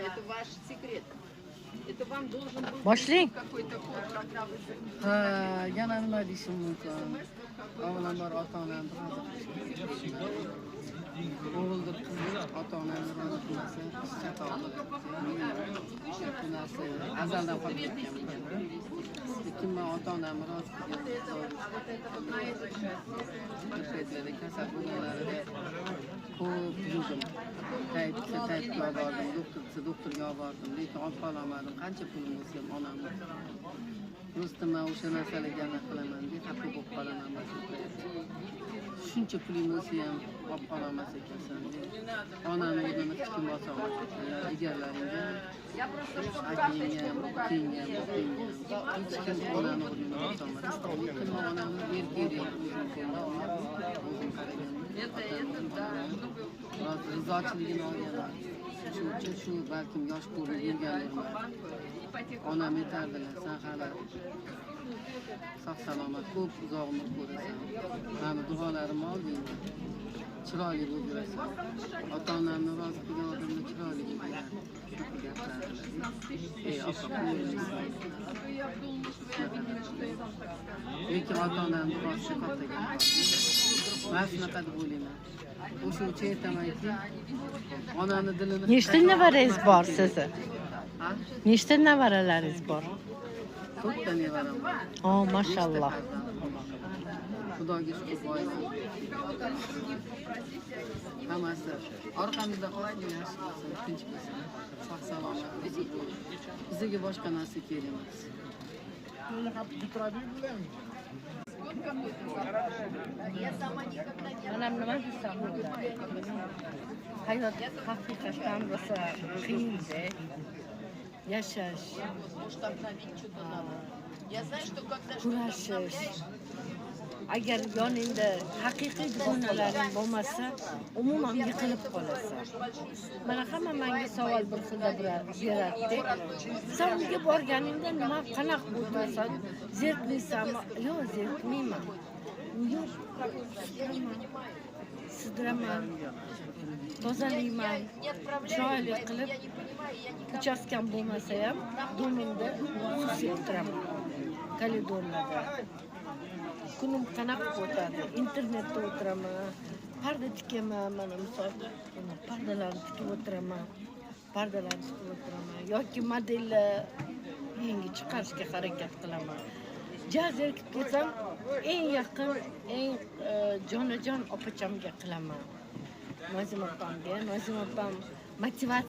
это ваш секрет. Это вам должен был Boshlang. какой-то код, когда вы Ha, yana nima deyishim mumkin? Avvalambor ota-onam o'g'ildir qiz ota-onani rozi qilmasa chatoqdir. Bu narsa azaldan qolib ketgan. Lekin men ota-onamni rozi qilgan kasal bo'lganlarida ko'p yurdim. Taytga bordim, doktorga bordim, lekin olib qololmadim. Qancha pulim bo'lsa ham onamni do'stim men o'sha narsalarga aniq qilaman deb xafa bo'lib qolaman. Shuncha puling bo'lsa ham olib qololmas ekansan. Onamni o'rnini hech kim bosa olmaydi. Egarlaringga, akangga, ukangga, hech kim onamni o'rnini bosa olmaydi. Lekin men onamni erkak o'zim qaragan. Rizochiligini olganman. Shuning uchun shu balkim yosh ko'rinib yurganman. Onam aytardilar, sen hali sog' salomat ko'p uzoq umr ko'rasan. Mani duolarimni ol deydi. Chiroyli bo'lib yurasan. Ota-onamni rozi qilgan odamlar chiroyli bo'lib yuradi. Lekin ota-onamni rozi qilgan. Men shunaqa deb o'ylayman. O'sha uchun aytamanki, onani dilini Nechta nevarangiz bor sizni? Ha? Nechta nevaralaringiz bor? To'rtta nevaram bor. Oh, mashalloh. Xudoga shukur boysin. Hammasi orqamizda qolsin, yaxshi bo'lsin, tinch bo'lsin, sog' salomat. Bizga boshqa narsa kerak emas. Onam nima desam bo'ladi? Hayot haqiqatan bo'lsa qiyinda yashash, может обновить что-то надо. Я знаю, что когда что-то kurashish. обновляешь, Agar yoningda haqiqiy dugonalaring bo'lmasa, umuman yiqilib qolasan. Mana hamma menga savol bir xilda beradi. Sen uyga borganingda nima qanaqa o'tirasan? Zerikmaysanmi? Yo'q, zerikmayman. Yo'q, sidiraman, tozalayman, chiroyli qilib, uchastkam bo'lmasa ham domimda septiraman. Kalidonlarda. Kunim qanaqa o'tadi? Internetda o'tiraman, parda tikaman, mana misol, pardalarni tikib o'tiraman, yoki modellar yangi chiqarishga harakat qilaman. Jazirkib ketsam, eng yaqin, eng jonajon opachamga qilaman. Nozim opam motivatsiya